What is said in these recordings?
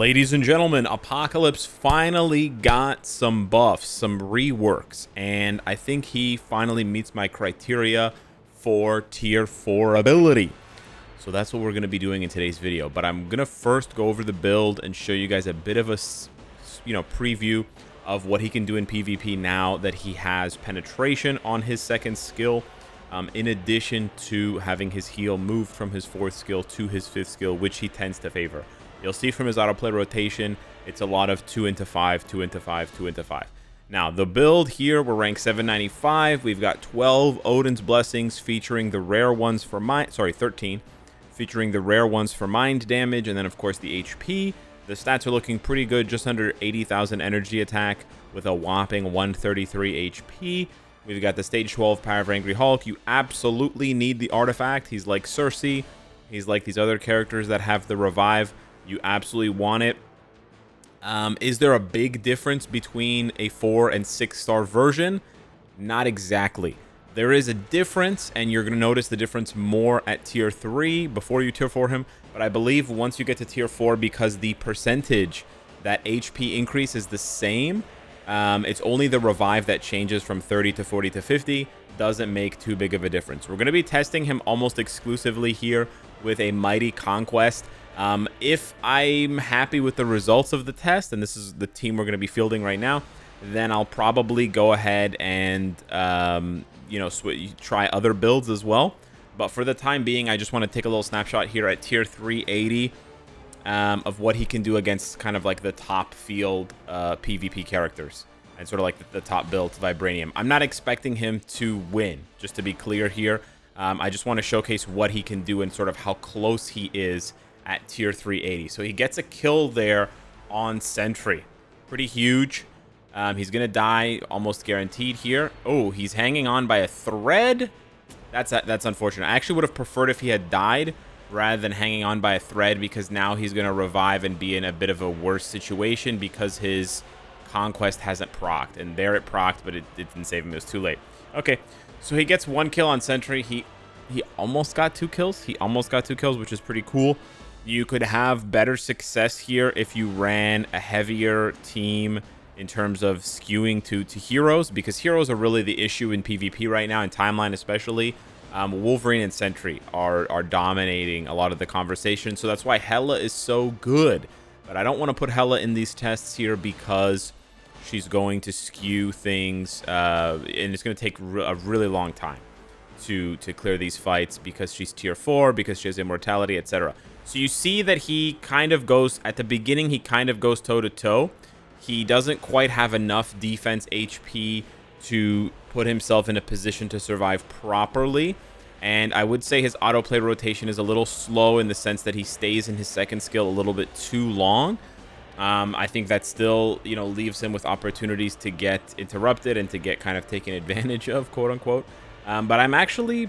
Ladies and gentlemen, Apocalypse finally got some buffs, some reworks, and I think he finally meets my criteria for tier 4 ability. So that's what we're going to be doing in today's video, but I'm going to first go over the build and show you guys a bit of a preview of what he can do in PvP now that he has penetration on his second skill, in addition to having his heal moved from his 4th skill to his 5th skill, which he tends to favor. You'll see from his autoplay rotation, it's a lot of 2 into 5, 2 into 5, 2 into 5. Now, the build here, we're ranked 795. We've got 12 Odin's Blessings featuring the rare ones for 13, featuring the rare ones for mind damage, and then, of course, the HP. The stats are looking pretty good, just under 80,000 energy attack with a whopping 133 HP. We've got the stage 12 Power of Angry Hulk. You absolutely need the artifact. He's like Cersei. He's like these other characters that have the revive. You absolutely want it. Is there a big difference between a 4 and 6-star version? Not exactly. There is a difference, and you're going to notice the difference more at tier 3 before you tier 4 him. But I believe once you get to tier 4, because the percentage that HP increase is the same, it's only the revive that changes from 30 to 40 to 50. Doesn't make too big of a difference. We're going to be testing him almost exclusively here with a Mighty Conquest. If I'm happy with the results of the test, and this is the team we're going to be fielding right now, then I'll probably go ahead and, try other builds as well. But for the time being, I just want to take a little snapshot here at tier 380 of what he can do against kind of like the top field PvP characters and sort of like the top build Vibranium. I'm not expecting him to win, just to be clear here. I just want to showcase what he can do and sort of how close he is at tier 380. So he gets a kill there on Sentry. Pretty huge. He's going to die almost guaranteed here. Oh, he's hanging on by a thread. That's unfortunate. I actually would have preferred if he had died rather than hanging on by a thread, because now he's going to revive and be in a bit of a worse situation because his Conquest hasn't procced. And there it procced, but it didn't save him. It was too late. Okay, so he gets 1 kill on Sentry. He almost got 2 kills. He almost got 2 kills, which is pretty cool. You could have better success here if you ran a heavier team in terms of skewing to heroes, because heroes are really the issue in PvP right now, in Timeline especially. Wolverine and Sentry are dominating a lot of the conversation, so that's why Hela is so good. But I don't want to put Hela in these tests here because she's going to skew things, and it's going to take a really long time to clear these fights because she's tier 4, because she has immortality, etc. So you see that he kind of goes, at the beginning, he kind of goes toe-to-toe. He doesn't quite have enough defense HP to put himself in a position to survive properly. And I would say his autoplay rotation is a little slow in the sense that he stays in his second skill a little bit too long. I think that still, leaves him with opportunities to get interrupted and to get kind of taken advantage of, quote-unquote. But I'm actually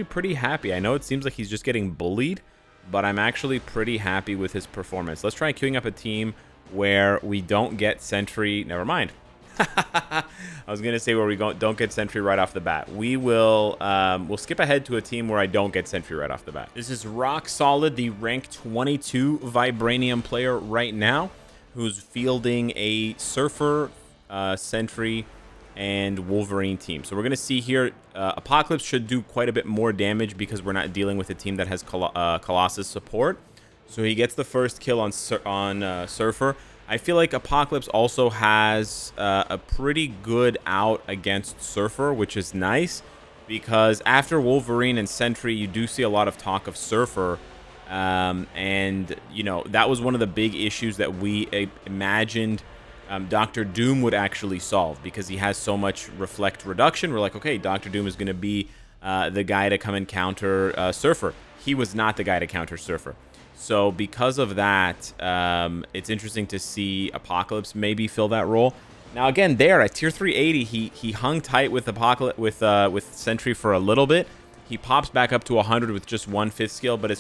pretty happy. I know it seems like he's just getting bullied, but I'm actually pretty happy with his performance. Let's try queuing up a team where we don't get Sentry. Never mind. I was gonna say where we don't get Sentry right off the bat. We'll skip ahead to a team where I don't get Sentry right off the bat. This is Rock Solid, the rank 22 Vibranium player right now, who's fielding a Surfer, Sentry, and Wolverine team. So we're going to see here, Apocalypse should do quite a bit more damage because we're not dealing with a team that has Colossus support. So he gets the first kill on Surfer. I feel like Apocalypse also has a pretty good out against Surfer, which is nice, because after Wolverine and Sentry, you do see a lot of talk of Surfer. And, that was one of the big issues that we imagined Dr. Doom would actually solve, because he has so much reflect reduction. We're like, okay, Dr. Doom is going to be the guy to come and counter Surfer. He was not the guy to counter Surfer. So because of that, it's interesting to see Apocalypse maybe fill that role. Now again, there at tier 380, he hung tight with Apocalypse with Sentry for a little bit. He pops back up to 100 with just 1 5th skill, but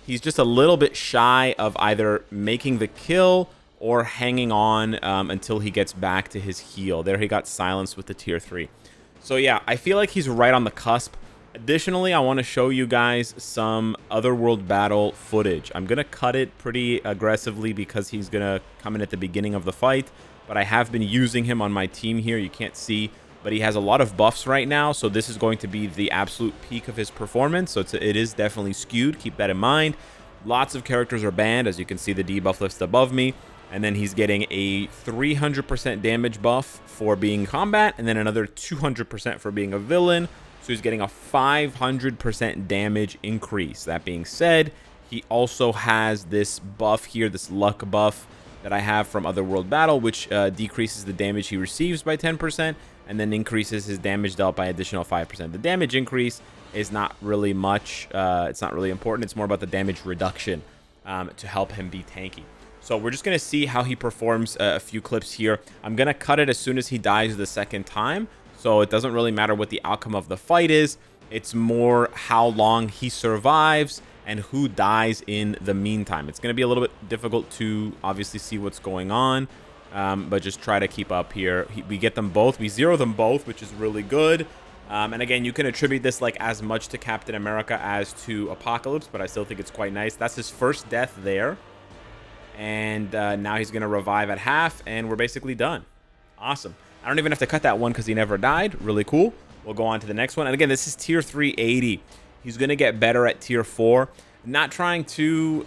he's just a little bit shy of either making the kill or hanging on until he gets back to his heal. There he got silenced with the tier 3. So yeah, I feel like he's right on the cusp Additionally, I want to show you guys some Otherworld battle footage. I'm going to cut it pretty aggressively because he's going to come in at the beginning of the fight, but I have been using him on my team here. You can't see, but he has a lot of buffs right now, so this is going to be the absolute peak of his performance, so it is definitely skewed. Keep that in mind. Lots of characters are banned. As you can see, the debuff list above me, and then he's getting a 300% damage buff for being combat, and then another 200% for being a villain. So he's getting a 500% damage increase. That being said, he also has this buff here, this luck buff that I have from Otherworld Battle, which decreases the damage he receives by 10% and then increases his damage dealt by additional 5%. The damage increase is not really much. It's not really important. It's more about the damage reduction to help him be tanky. So we're just going to see how he performs a few clips here. I'm going to cut it as soon as he dies the second time. So it doesn't really matter what the outcome of the fight is. It's more how long he survives and who dies in the meantime. It's going to be a little bit difficult to obviously see what's going on, but just try to keep up here. We get them both. We zero them both, which is really good. And again, you can attribute this like as much to Captain America as to Apocalypse, but I still think it's quite nice. That's his first death there. And now he's going to revive at half, and we're basically done. Awesome. I don't even have to cut that one because he never died. Really cool. We'll go on to the next one. And again, this is tier 380. He's going to get better at tier 4. Not trying to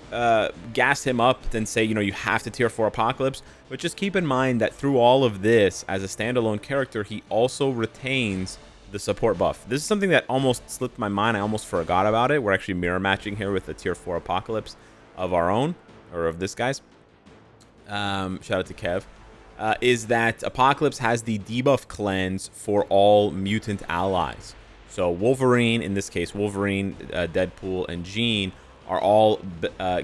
gas him up and say, you know, you have to tier 4 Apocalypse. But just keep in mind that through all of this, as a standalone character, he also retains the support buff. This is something that almost slipped my mind. I almost forgot about it. We're actually mirror matching here with the tier 4 Apocalypse of our own, or of this guy's. Shout out to Kev. Is that Apocalypse has the debuff cleanse for all mutant allies. So Wolverine, in this case, Wolverine, Deadpool, and Jean are all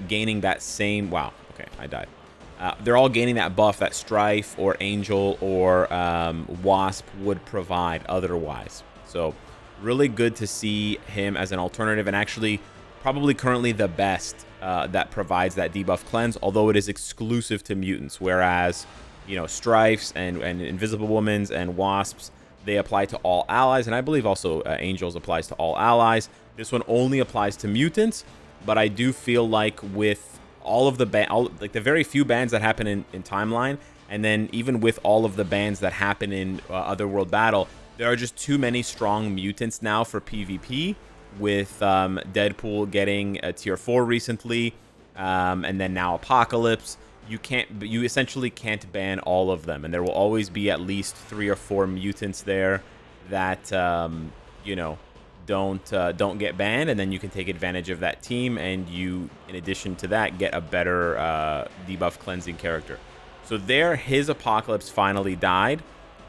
gaining that same... Wow, okay, I died. They're all gaining that buff that Strife or Angel or Wasp would provide otherwise. So really good to see him as an alternative, and actually probably currently the best that provides that debuff cleanse, although it is exclusive to mutants, whereas... you know, Strifes and Invisible Woman's and Wasps, they apply to all allies, and I believe also Angels applies to all allies. This one only applies to mutants, but I do feel like with all of the like the very few bans that happen in Timeline, and then even with all of the bans that happen in Otherworld Battle, there are just too many strong mutants now for PvP, with Deadpool getting a tier 4 recently, and then now Apocalypse. You essentially can't ban all of them, and there will always be at least 3 or 4 mutants there that you know, don't get banned, and then you can take advantage of that team, and you, in addition to that, get a better debuff cleansing character. So there, his Apocalypse finally died,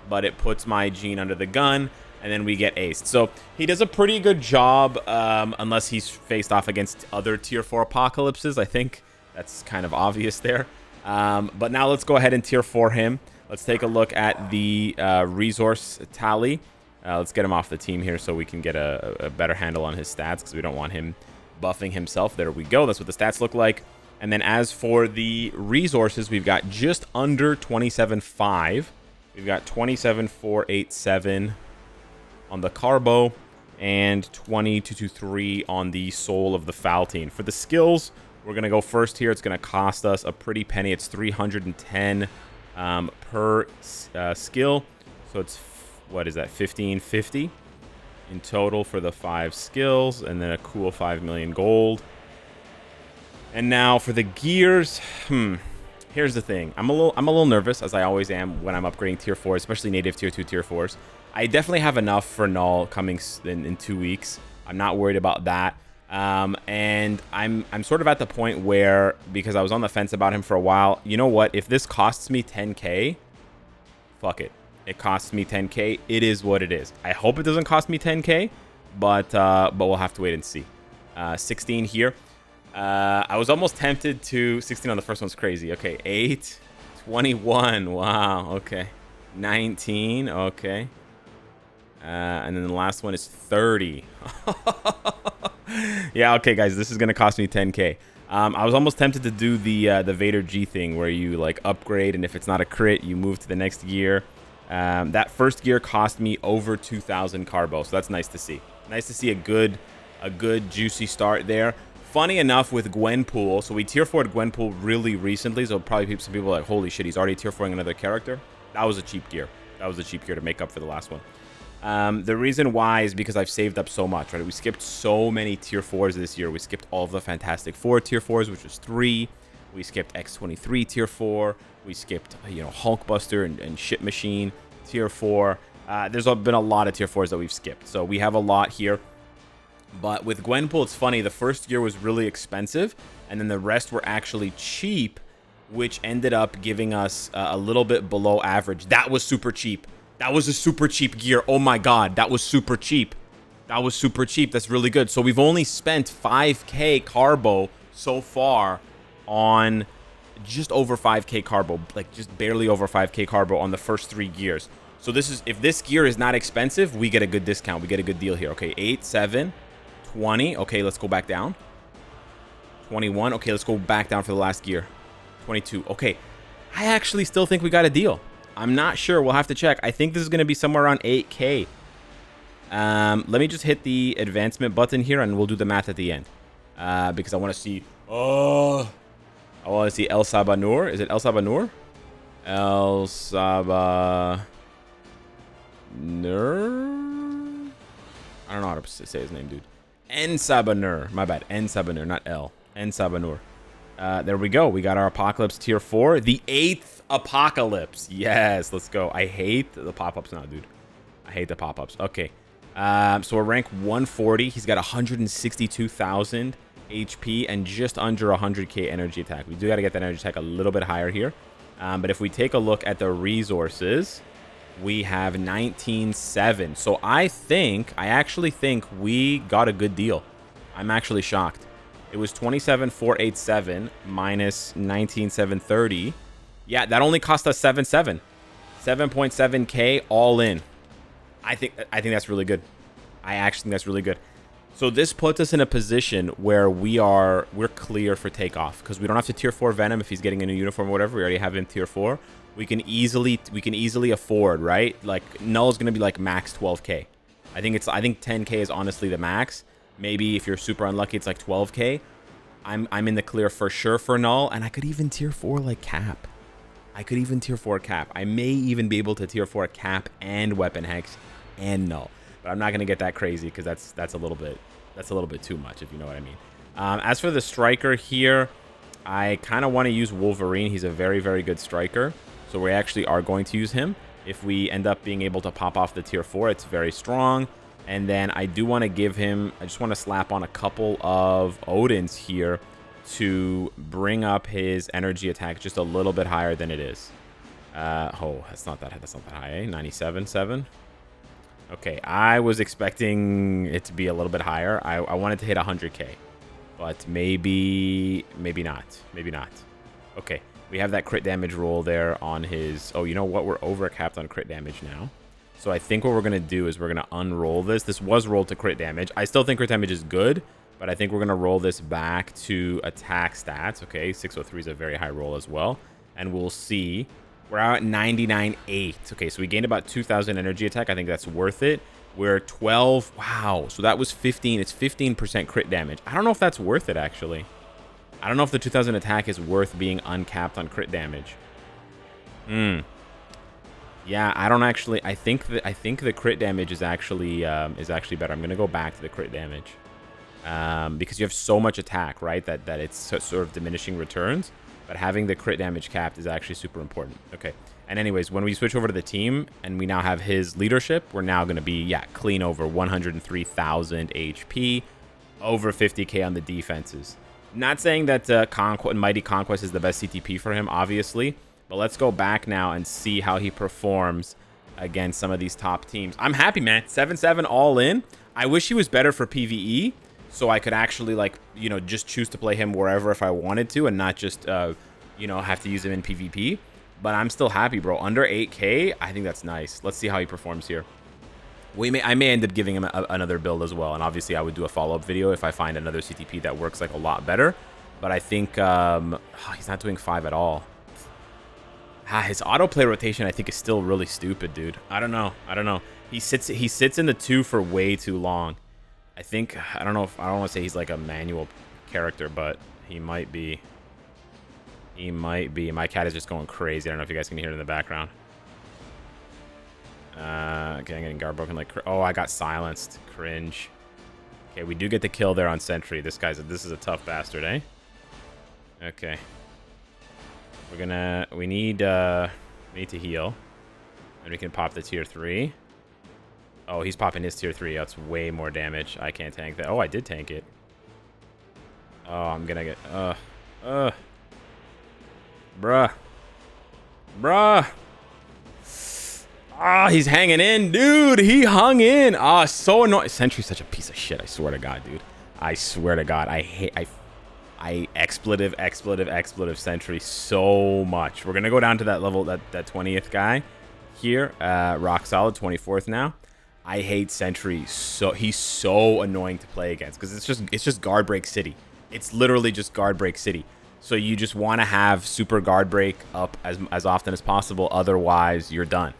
but it puts my Jean under the gun, and then we get aced. So he does a pretty good job, unless he's faced off against other tier 4 Apocalypses. I think that's kind of obvious there. But now let's go ahead and tier 4 him. Let's take a look at the resource tally. Let's get him off the team here so we can get a better handle on his stats, because we don't want him buffing himself. There we go. That's what the stats look like. And then as for the resources, we've got just under 27.5. We've got 27,487 on the Carbo and 20,223 on the Soul of the Faltine. For the skills, we're going to go first here. It's going to cost us a pretty penny. It's 310 per skill. So it's, what is that, 1550 in total for the 5 skills, and then a cool 5 million gold. And now for the gears, here's the thing. I'm a little nervous, as I always am when I'm upgrading tier 4, especially native tier 2, tier 4s. I definitely have enough for Null coming in 2 weeks. I'm not worried about that. And I'm sort of at the point where, because I was on the fence about him for a while, you know what? If this costs me 10k, fuck it. It costs me 10k. It is what it is. I hope it doesn't cost me 10k, but we'll have to wait and see. 16 here. I was almost tempted to 16 on the first one's crazy. Okay, 8, 21. Wow. Okay, 19. Okay. And then the last one is 30. Yeah, okay, guys, this is gonna cost me 10k. I was almost tempted to do the Vader G thing, where you like upgrade, and if it's not a crit, you move to the next gear. That first gear cost me over 2,000 carbo, so that's nice to see. Nice to see a good juicy start there. Funny enough with Gwenpool, so we tier 4'd Gwenpool really recently, so probably some people are like, holy shit, he's already tier 4ing another character. That was a cheap gear. That was a cheap gear to make up for the last one. The reason why is because I've saved up so much, right? We skipped so many tier 4s this year. We skipped all of the Fantastic Four tier 4s, which was 3. We skipped X-23 tier 4. We skipped, Hulkbuster and Ship Machine tier 4. There's been a lot of tier 4s that we've skipped, so we have a lot here. But with Gwenpool, it's funny. The first gear was really expensive, and then the rest were actually cheap, which ended up giving us a little bit below average. That was super cheap. That was a super cheap gear. Oh my god, that was super cheap. That was super cheap. That's really good. So we've only spent 5k carbo so far on just over 5k carbo, like just barely over 5k carbo on the first 3 gears. So this is, if this gear is not expensive, we get a good discount. We get a good deal here. Okay, 8, 7, 20. Okay, let's go back down. 21. Okay, let's go back down for the last gear. 22. Okay, I actually still think we got a deal. I'm not sure. We'll have to check. I think this is going to be somewhere around 8k. Let me just hit the advancement button here, and we'll do the math at the end. Because I want to see... Oh... I want to see El Sabanur. Is it El Sabanur? El Sabanur? I don't know how to say his name, dude. En Sabanur. My bad. En Sabanur, not El. En Sabanur. There we go. We got our Apocalypse tier 4. The 8th Apocalypse. Yes, let's go. I hate the pop-ups now, dude. I hate the pop-ups. Okay. So we're rank 140. He's got 162,000 HP and just under 100k energy attack. We do got to get that energy attack a little bit higher here. But if we take a look at the resources, we have 19.7. So I actually think we got a good deal. I'm actually shocked. It was 27,487 minus 19,730. Yeah, that only cost us 7.7. 7.7k all in. I think that's really good. I actually think that's really good. So this puts us in a position where we're clear for takeoff, because we don't have to tier 4 Venom if he's getting a new uniform or whatever. We already have him tier 4. We can easily afford, right? Like Null's gonna be like max 12k. I think 10k is honestly the max. Maybe if you're super unlucky, it's like 12k. I'm in the clear for sure for Null, and I could even tier 4 like Cap. I could even tier 4 Cap. I may even be able to tier 4 Cap and Weapon Hex and Null. But I'm not gonna get that crazy, because that's a little bit too much, if you know what I mean. As for the striker here, I kind of want to use Wolverine. He's a very, very good striker, so we actually are going to use him. If we end up being able to pop off the tier 4, it's very strong. And then I do want to give him, I just want to slap on a couple of Odins here to bring up his energy attack just a little bit higher than it is. Oh, that's not that high, eh? 97.7. Okay, I was expecting it to be a little bit higher. I wanted to hit 100k, but maybe not. Maybe not. Okay, we have that crit damage roll there on his... Oh, you know what? We're over-capped on crit damage now. So I think what we're going to do is we're going to unroll this. This was rolled to crit damage. I still think crit damage is good, but I think we're going to roll this back to attack stats. Okay, 603 is a very high roll as well. And we'll see... We're out at 99.8. Okay, so we gained about 2,000 energy attack. I think that's worth it. We're 12. Wow. So that was 15. It's 15% crit damage. I don't know if that's worth it, actually. I don't know if the 2,000 attack is worth being uncapped on crit damage. Yeah, I don't actually... I think the crit damage is actually better. I'm going to go back to the crit damage. Because you have so much attack, right? That it's sort of diminishing returns. But having the crit damage capped is actually super important. Okay. And anyways, when we switch over to the team and we now have his leadership, we're now going to be, yeah, clean over 103,000 HP, over 50k on the defenses. Not saying that Mighty Conquest is the best CTP for him, obviously. But let's go back now and see how he performs against some of these top teams. I'm happy, man. 7-7 all in. I wish he was better for PvE. So I could actually, like, you know, just choose to play him wherever if I wanted to, and not just, you know, have to use him in PvP. But I'm still happy, bro. Under 8k, I think that's nice. Let's see how he performs here. I may end up giving him another build as well. And obviously, I would do a follow-up video if I find another CTP that works, like, a lot better. But I think he's not doing 5 at all. His autoplay rotation, I think, is still really stupid, dude. I don't know. He sits in the 2 for way too long. I think, I don't know if, I don't want to say he's like a manual character, but he might be. He might be. My cat is just going crazy. I don't know if you guys can hear it in the background. Okay, I'm getting guard broken like, oh, I got silenced. Cringe. Okay, we do get the kill there on Sentry. This is a tough bastard, eh? Okay. We need to heal. And we can pop the tier 3. Oh, he's popping his tier 3. That's way more damage. I can't tank that. Oh, I did tank it. Oh, I'm gonna get, bruh. Ah, he's hanging in, dude. He hung in. Ah, so annoying. Sentry's such a piece of shit. I swear to God, dude. I swear to God. I expletive Sentry so much. We're gonna go down to that level, that 20th guy here. Rock solid, 24th now. I hate Sentry. So he's so annoying to play against because it's just guard break city. It's literally just guard break city. So you just want to have super guard break up as often as possible. Otherwise, you're done.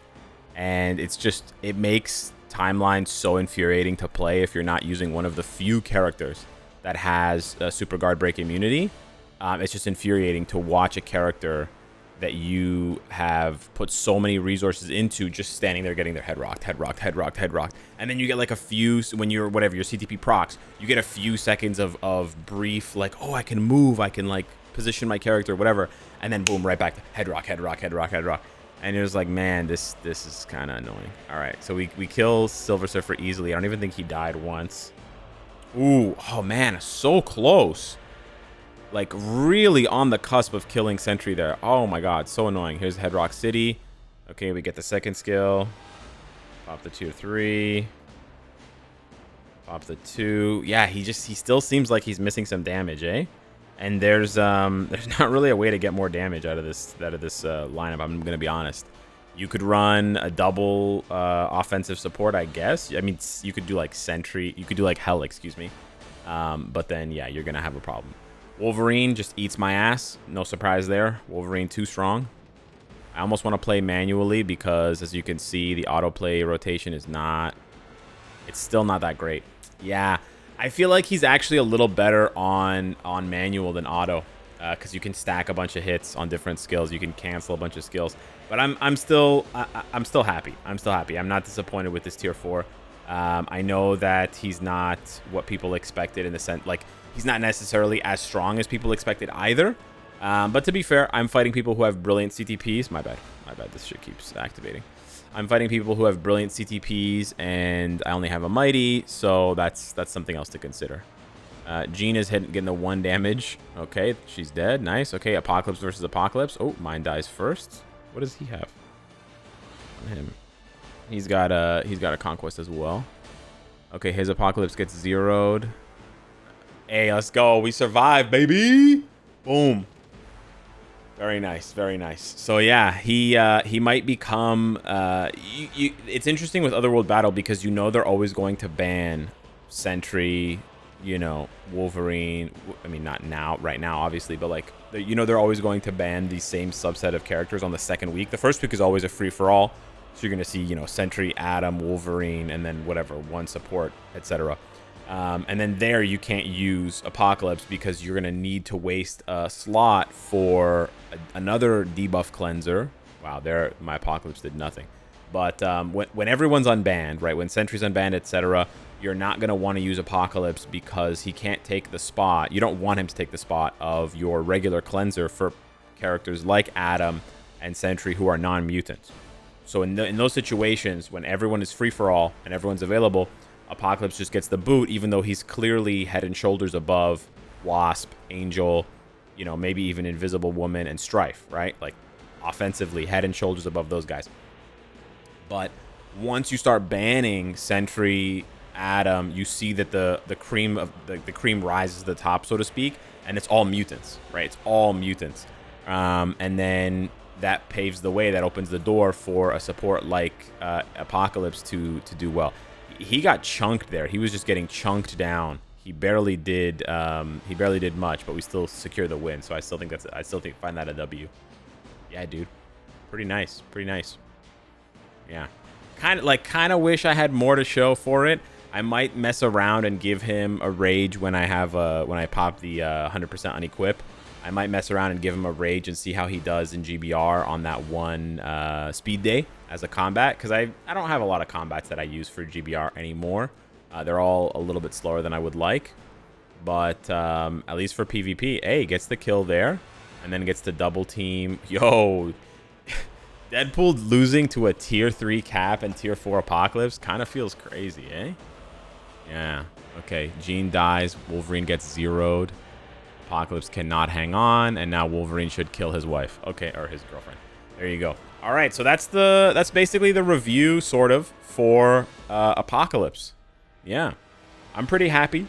And it makes timelines so infuriating to play if you're not using one of the few characters that has a super guard break immunity. It's just infuriating to watch a character that you have put so many resources into just standing there getting their head rocked. And then you get like a few, when you're, whatever, your CTP procs, you get a few seconds of brief, like, oh, I can move, I can like position my character, whatever. And then boom, right back to head rock. And it was like, man, this is kind of annoying. All right, so we kill Silver Surfer easily. I don't even think he died once. Ooh, oh man, so close. Like really on the cusp of killing Sentry there. Oh my God, so annoying. Here's Headrock City. Okay, we get the second skill. Pop the tier 3. Pop the 2. Yeah, he still seems like he's missing some damage, eh? And there's not really a way to get more damage out of this lineup. I'm gonna be honest. You could run a double offensive support, I guess. I mean, you could do like Sentry. You could do like Hell, excuse me. But then yeah, you're gonna have a problem. Wolverine just eats my ass. No surprise there. Wolverine too strong. I almost want to play manually because, as you can see, the autoplay rotation is not... It's still not that great. Yeah, I feel like he's actually a little better on manual than auto, because you can stack a bunch of hits on different skills. You can cancel a bunch of skills. But I'm still happy. I'm still happy. I'm not disappointed with this tier 4. I know that he's not what people expected in the sense, like, he's not necessarily as strong as people expected either. But to be fair, I'm fighting people who have brilliant CTPs. My bad. This shit keeps activating. I'm fighting people who have brilliant CTPs, and I only have a mighty, so that's something else to consider. Jean is getting the 1 damage. Okay, she's dead. Nice. Okay, Apocalypse versus Apocalypse. Oh, mine dies first. What does he have on him? He's got a Conquest as well. Okay, his Apocalypse gets zeroed. Hey, let's go. We survived, baby. Boom. Very nice. Very nice. So yeah, he might become... it's interesting with Otherworld Battle because you know they're always going to ban Sentry, you know, Wolverine. I mean, not now, right now, obviously, but like, you know, they're always going to ban the same subset of characters on the second week. The first week is always a free-for-all. So you're going to see, you know, Sentry, Atom, Wolverine, and then whatever, one support, etc. And then there you can't use Apocalypse because you're going to need to waste a slot for another debuff cleanser. Wow, there my Apocalypse did nothing. But when everyone's unbanned, right, when Sentry's unbanned, etc., you're not going to want to use Apocalypse because he can't take the spot. You don't want him to take the spot of your regular cleanser for characters like Atom and Sentry who are non-mutants. So in those situations, when everyone is free-for-all and everyone's available, Apocalypse just gets the boot, even though he's clearly head and shoulders above Wasp, Angel, you know, maybe even Invisible Woman and Strife, right? Like, offensively, head and shoulders above those guys. But once you start banning Sentry, Atom, you see that the cream of the cream rises to the top, so to speak, and it's all mutants, right? It's all mutants, and then that paves the way, that opens the door for a support like Apocalypse to do well. He got chunked there. He was just getting chunked down. He barely did much, but we still secure the win. So I still find that a W. Yeah, dude. Pretty nice. Yeah. Kind of wish I had more to show for it. I might mess around and give him a rage when I have when I pop the 100% unequip. I might mess around and give him a rage and see how he does in GBR on that one speed day as a combat, because I don't have a lot of combats that I use for GBR anymore. They're all a little bit slower than I would like, but at least for PvP, hey, gets the kill there and then gets to double team. Yo, Deadpool losing to a tier 3 Cap and tier 4 Apocalypse kind of feels crazy, eh? Yeah. Okay, Jean dies, Wolverine gets zeroed. Apocalypse cannot hang on, and now Wolverine should kill his wife. Okay, or his girlfriend. There you go. All right, so that's basically the review, sort of, for Apocalypse. Yeah, I'm pretty happy,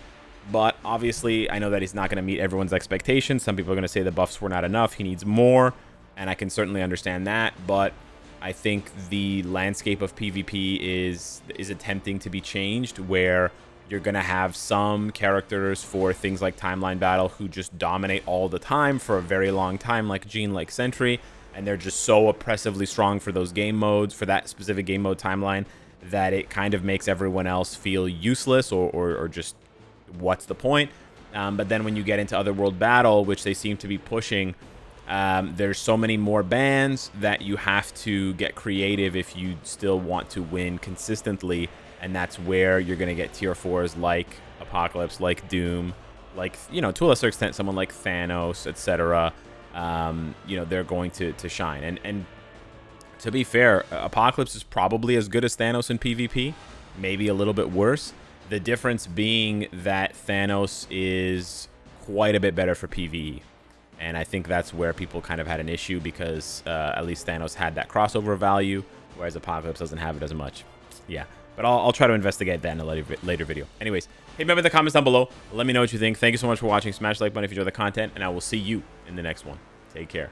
but obviously I know that he's not going to meet everyone's expectations. Some people are going to say the buffs were not enough. He needs more, and I can certainly understand that, but I think the landscape of PvP is attempting to be changed, where you're going to have some characters for things like Timeline Battle who just dominate all the time for a very long time, like Jean, like Sentry, and they're just so oppressively strong for those game modes, for that specific game mode timeline, that it kind of makes everyone else feel useless or just what's the point. But then when you get into Otherworld Battle, which they seem to be pushing, there's so many more bans that you have to get creative if you still want to win consistently. And that's where you're going to get tier 4s like Apocalypse, like Doom, like, you know, to a lesser extent, someone like Thanos, etc. You know, they're going to shine. And to be fair, Apocalypse is probably as good as Thanos in PvP, maybe a little bit worse. The difference being that Thanos is quite a bit better for PvE. And I think that's where people kind of had an issue, because at least Thanos had that crossover value, whereas Apocalypse doesn't have it as much. Yeah. But I'll try to investigate that in a later video. Anyways, hey, remember in the comments down below. Let me know what you think. Thank you so much for watching. Smash the like button if you enjoy the content, and I will see you in the next one. Take care.